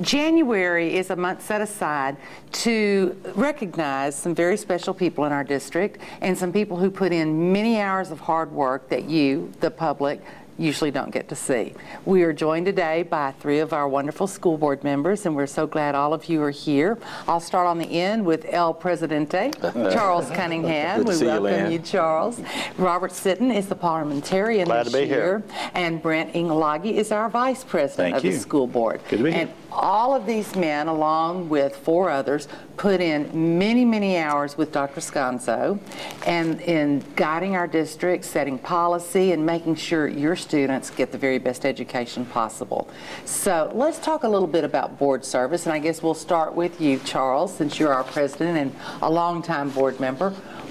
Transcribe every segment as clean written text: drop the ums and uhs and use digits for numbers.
January is a month set aside to recognize some very special people in our district and some people who put in many hours of hard work that you, the public, usually don't get to see. We are joined today by 3 of our wonderful school board members, and we're so glad all of you are here. I'll start on the end with El Presidente, Charles Cunningham. Good to see you, welcome you, Charles. Robert Sitton is the Parliamentarian Glad this to be year. here. And Brent Engelage is our Vice President of the school board. Good to be here. And all of these men, along with 4 others, put in many, many hours with Dr. Sconzo and in guiding our district, setting policy, and making sure your students get the very best education possible. So let's talk a little bit about board service, and I guess we'll start with you, Charles, since you're our president and a longtime board member.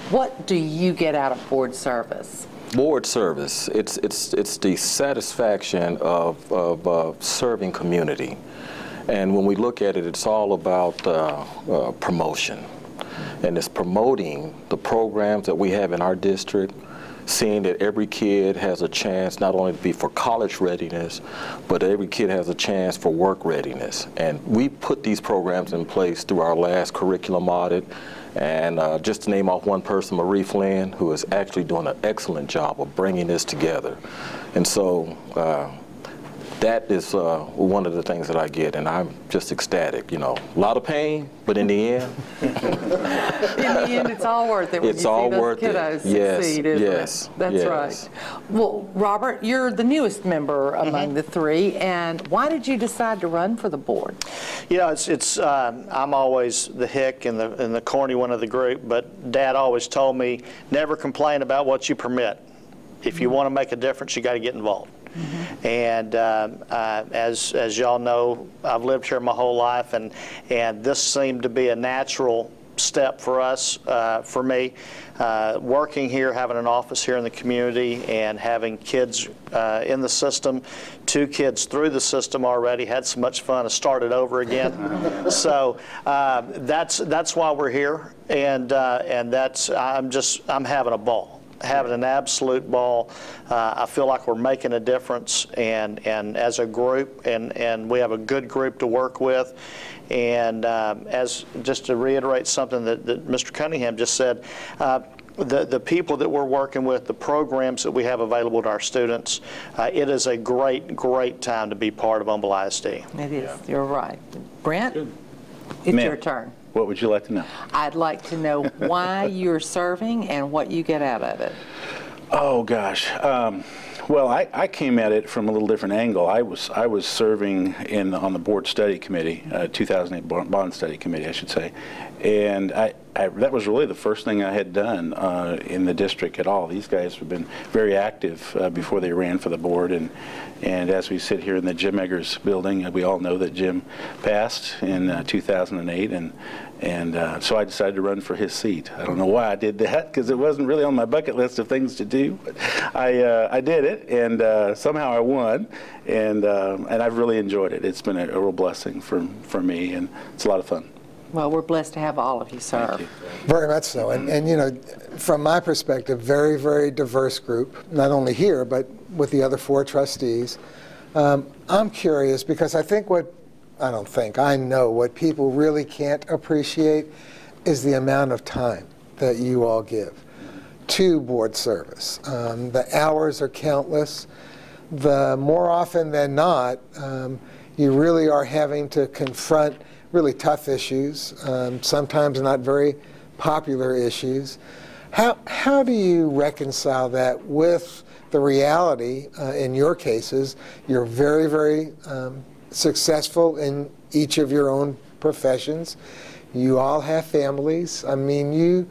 What do you get out of board service? Board service, it's the satisfaction of serving community. And when we look at it, it's all about promotion. And it's promoting the programs that we have in our district, seeing that every kid has a chance not only to be for college readiness, but every kid has a chance for work readiness. And we put these programs in place through our last curriculum audit. And just to name off one person, Marie Flynn, who is actually doing an excellent job of bringing this together. And so that is one of the things that I get, and I'm just ecstatic. You know, a lot of pain, but in the end, in the end, it's all worth it. When it's all worth it. Kiddos succeed, isn't yes, it? That's yes. right. Well, Robert, you're the newest member among the 3, and why did you decide to run for the board? You know, I'm always the hick and the corny one of the group, but Dad always told me never complain about what you permit. If you want to make a difference, you got to get involved. And as y'all know, I've lived here my whole life, and this seemed to be a natural step for us, for me, working here, having an office here in the community, and having kids in the system. 2 kids through the system already, had so much fun, I started over again. So that's why we're here, and I'm having a ball. Having an absolute ball. I feel like we're making a difference, and as a group, and we have a good group to work with. And as just to reiterate something that Mr. Cunningham just said, the people that we're working with, the programs that we have available to our students, it is a great time to be part of Humble ISD. It is. Yeah. You're right. Brent, it's your turn. What would you like to know? I'd like to know why you're serving and what you get out of it. Oh gosh, well, I came at it from a little different angle. I was serving on the board study committee, 2008 bond study committee, I should say, and that was really the first thing I had done in the district at all. These guys have been very active before they ran for the board, and as we sit here in the Jim Eggers building, we all know that Jim passed in 2008, and so I decided to run for his seat. I don't know why I did that, because it wasn't really on my bucket list of things to do, but I did it, and somehow I won, and I've really enjoyed it. It's been a real blessing for me, and it's a lot of fun. Well, we're blessed to have all of you serve. Thank you. Very much so. And you know, from my perspective, very, very diverse group, not only here, but with the other 4 trustees. I'm curious because I know what people really can't appreciate is the amount of time that you all give to board service. The hours are countless. The more often than not, you really are having to confront really tough issues, sometimes not very popular issues. How do you reconcile that with the reality, in your cases, you're very, very successful in each of your own professions. You all have families. I mean,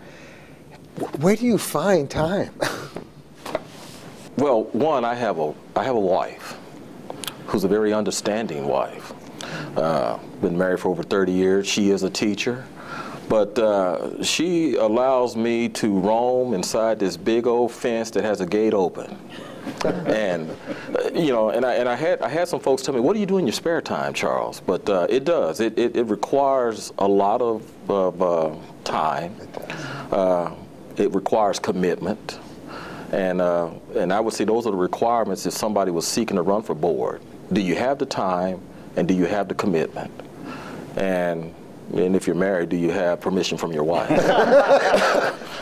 where do you find time? Well, one, I have a wife who's a very understanding wife. Been married for over 30 years. She is a teacher, but she allows me to roam inside this big old fence that has a gate open. And you know, and I had some folks tell me, "What do you do in your spare time, Charles?" But it does. It requires a lot of time. It requires commitment, and I would say those are the requirements if somebody was seeking to run for board. Do you have the time? And do you have the commitment? And if you're married, do you have permission from your wife?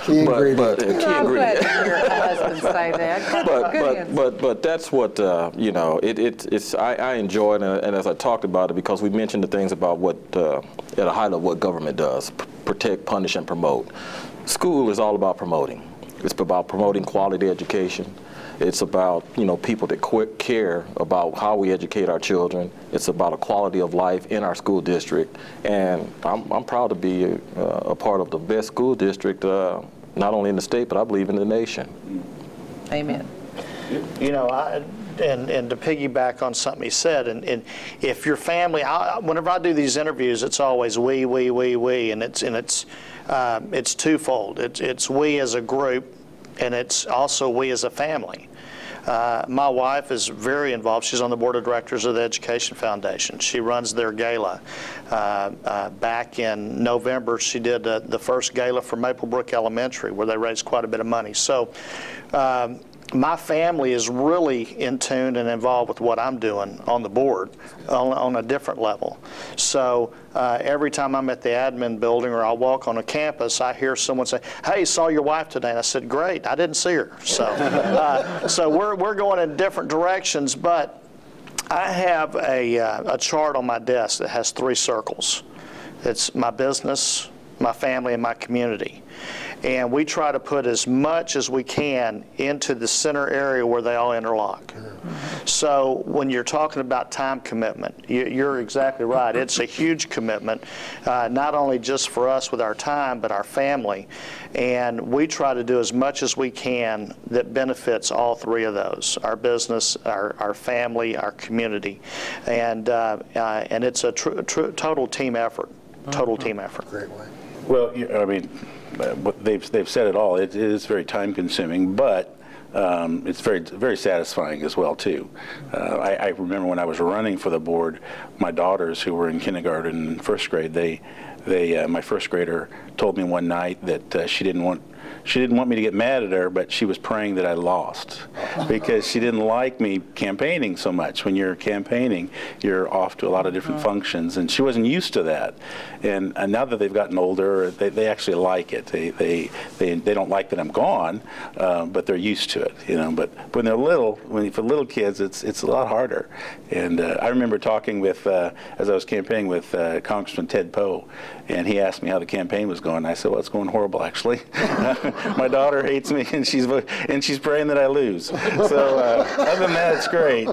Key ingredient. I'm glad to hear a husband say that. But that's what I enjoy it, and as I talked about it, because we mentioned the things about what at a high level what government does: protect, punish, and promote. School is all about promoting. It's about promoting quality education. It's about people that care about how we educate our children. It's about a quality of life in our school district, and I'm proud to be a part of the best school district, not only in the state, but I believe in the nation. Amen. And to piggyback on something he said, and if your family, whenever I do these interviews, it's always we, and it's twofold. It's we as a group, and it's also we as a family. My wife is very involved. She's on the board of directors of the Education Foundation. She runs their gala. Back in November, she did the first gala for Maplebrook Elementary, where they raised quite a bit of money. So my family is really in tune and involved with what I'm doing on the board on a different level. So every time I'm at the admin building or I walk on a campus, I hear someone say, "Hey, saw your wife today." And I said, "Great, I didn't see her." So, so we're going in different directions, but I have a chart on my desk that has 3 circles. It's my business, my family, and my community. And we try to put as much as we can into the center area where they all interlock. So when you're talking about time commitment, you're exactly right. It's a huge commitment, not only just for us with our time, but our family. And we try to do as much as we can that benefits all 3 of those: our business, our family, our community. And it's a total team effort. Total team effort. Great way. Well, I mean, they've said it all. It is very time consuming, but it's very satisfying as well too. I remember when I was running for the board, my daughters who were in kindergarten and first grade, my first grader told me one night that she didn't want me to get mad at her, but she was praying that I lost because she didn't like me campaigning so much. When you're campaigning, you're off to a lot of different functions, and she wasn't used to that. And now that they've gotten older, they actually like it. They don't like that I'm gone, but they're used to it, But when they're little, for little kids, it's a lot harder. And I remember talking with, as I was campaigning with Congressman Ted Poe, and he asked me how the campaign was going. I said, "Well, it's going horrible, actually. My daughter hates me, and she's praying that I lose. So other than that, it's great."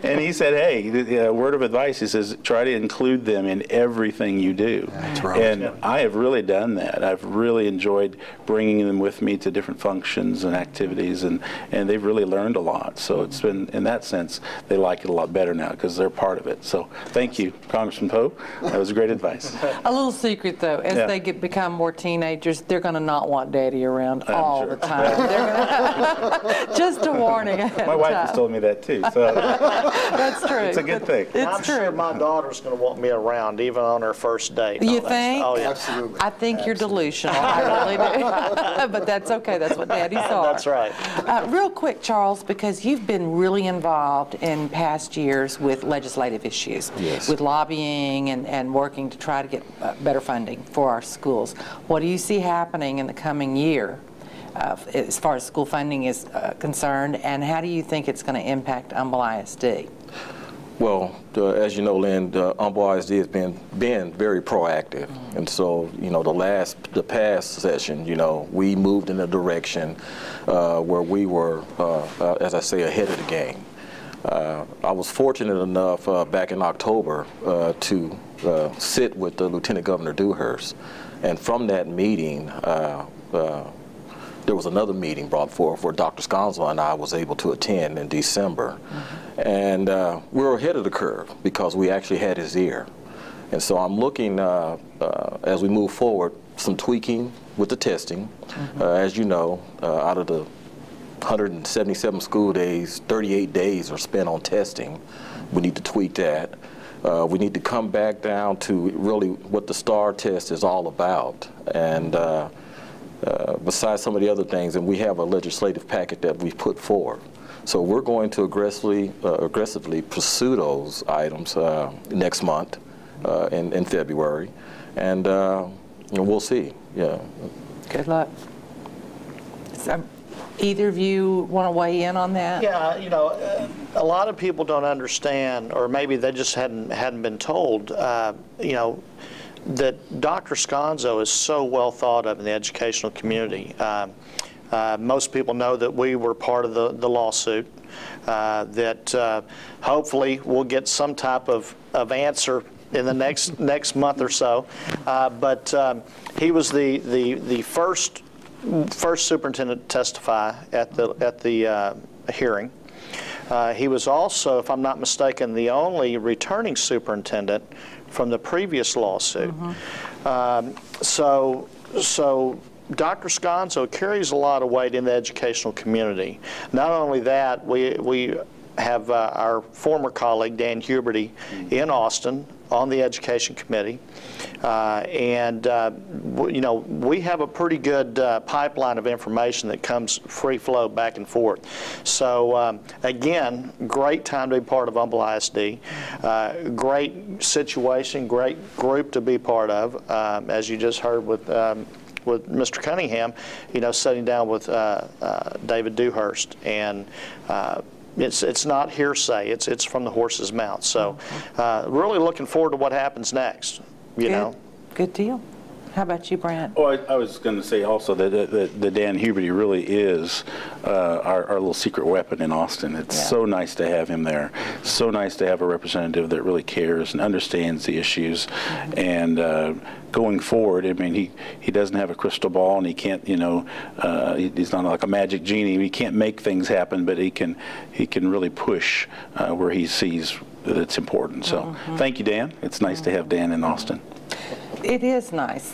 And he said, "Hey, word of advice," he says, "try to include them in everything you do." That's right. And I have really done that. I've really enjoyed bringing them with me to different functions and activities, and they've really learned a lot. So it's been, in that sense, they like it a lot better now because they're part of it. So thank you, Congressman Poe. That was great advice. A little secret, though, as they become more teenagers, they're going to not want Daddy around all the time. Just a warning ahead of My wife time. has told me that too. So That's true. it's a good thing. I'm sure my daughter's going to want me around even on her first date. You think? Oh, yeah. Absolutely. I think you're delusional. I really do. But that's okay. That's what daddies are. That's right. Real quick, Charles, because you've been really involved in past years with legislative issues, Yes. with lobbying and working to try to get better funding for our schools. What do you see happening in the coming year as far as school funding is concerned, and how do you think it's going to impact Humble ISD? Well, as you know, Lynn, Humble ISD has been very proactive, and so the past session, we moved in a direction where we were, as I say, ahead of the game. I was fortunate enough back in October to sit with Lieutenant Governor Dewhurst, and from that meeting, there was another meeting brought forth where Dr. Sconzo and I was able to attend in December. And we were ahead of the curve because we actually had his ear. And so I'm looking, as we move forward, some tweaking with the testing. As you know, out of the 177 school days, 38 days are spent on testing. We need to tweak that. We need to come back down to really what the STAR test is all about. And besides some of the other things, and we have a legislative packet that we've put forward. So we're going to aggressively pursue those items next month in February, and we'll see. Yeah. Good luck. So, either of you want to weigh in on that? Yeah, you know, a lot of people don't understand, or maybe they just hadn't been told, you know, that Dr. Sconzo is so well thought of in the educational community. Most people know that we were part of the lawsuit, that hopefully we'll get some type of answer in the next month or so. But he was the first superintendent to testify at the hearing. He was also, if I'm not mistaken, the only returning superintendent from the previous lawsuit. So Dr. Sconzo carries a lot of weight in the educational community. Not only that, we have our former colleague, Dan Huberty, in Austin on the Education Committee. You know, we have a pretty good pipeline of information that comes free flow back and forth. So again, great time to be part of Humble ISD. Great situation, great group to be part of, as you just heard with Mr. Cunningham, you know, sitting down with David Dewhurst, and it's not hearsay. It's from the horse's mouth. So really looking forward to what happens next. You know. Good deal. How about you, Brent? Oh, I was going to say also that Dan Huberty really is our little secret weapon in Austin. It's so nice to have him there. So nice to have a representative that really cares and understands the issues. And going forward, I mean, he doesn't have a crystal ball, and he can't, you know, he's not like a magic genie. He can't make things happen, but he can really push where he sees that it's important. So thank you, Dan. It's nice to have Dan in Austin. It is nice.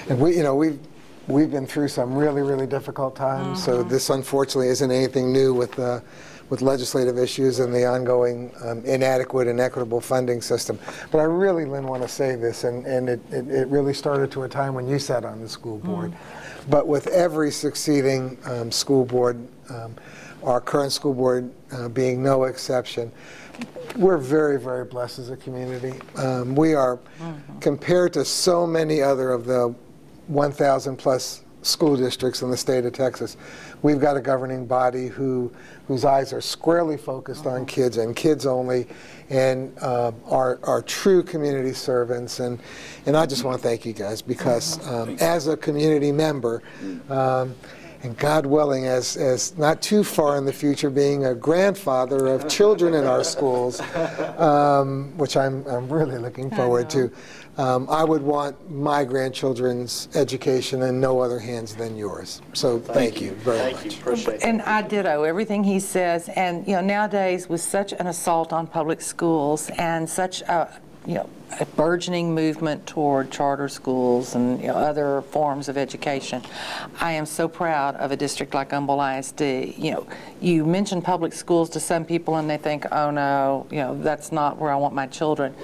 And we've been through some really, really difficult times. So this unfortunately isn't anything new with legislative issues and the ongoing inadequate and equitable funding system. But I really, Lynn, want to say this, and it really started to a time when you sat on the school board. But with every succeeding school board, our current school board being no exception, we're very, very blessed as a community. We are, compared to so many other of the 1,000 plus school districts in the state of Texas, we've got a governing body whose eyes are squarely focused on kids and kids only, and are true community servants. And I just want to thank you guys, because as a community member, and God willing, as not too far in the future, being a grandfather of children in our schools, which I'm really looking forward to, I would want my grandchildren's education in no other hands than yours. So thank you very much. Thank you. Appreciate it. And I ditto everything he says. And you know, nowadays with such an assault on public schools and such a a burgeoning movement toward charter schools and other forms of education, I am so proud of a district like Humble ISD. You mention public schools to some people and they think, oh no, that's not where I want my children.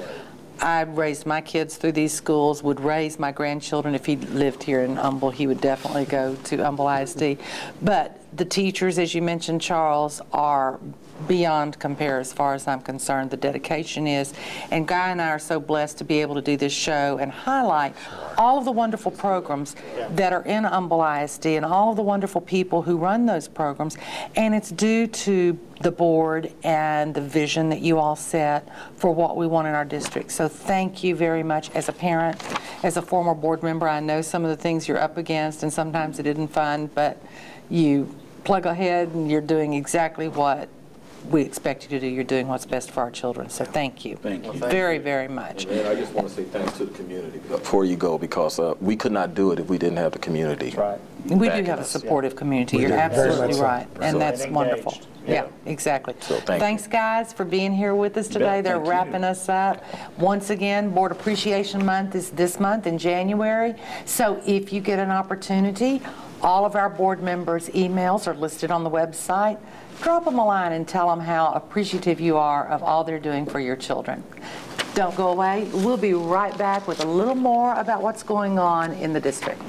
I raised my kids through these schools, would raise my grandchildren. If he lived here in Humble, he would definitely go to Humble ISD. But the teachers, as you mentioned, Charles, are beyond compare as far as I'm concerned. The dedication is. And Guy and I are so blessed to be able to do this show and highlight all of the wonderful programs that are in Humble ISD and all of the wonderful people who run those programs. And it's due to the board and the vision that you all set for what we want in our district. So thank you very much. As a parent, as a former board member, I know some of the things you're up against and sometimes it isn't fun, but you plug ahead and you're doing exactly what we expect you to do. You're doing what's best for our children. So thank you. Thank you. Very, very much. And I just want to say thanks to the community before you go, because we could not do it if we didn't have the community. Right. We do have a supportive community. You're absolutely right. And that's wonderful. Yeah, exactly. So thanks, guys, for being here with us today. They're wrapping us up. Once again, Board Appreciation Month is this month in January. So if you get an opportunity, all of our board members' emails are listed on the website. Drop them a line and tell them how appreciative you are of all they're doing for your children. Don't go away. We'll be right back with a little more about what's going on in the district.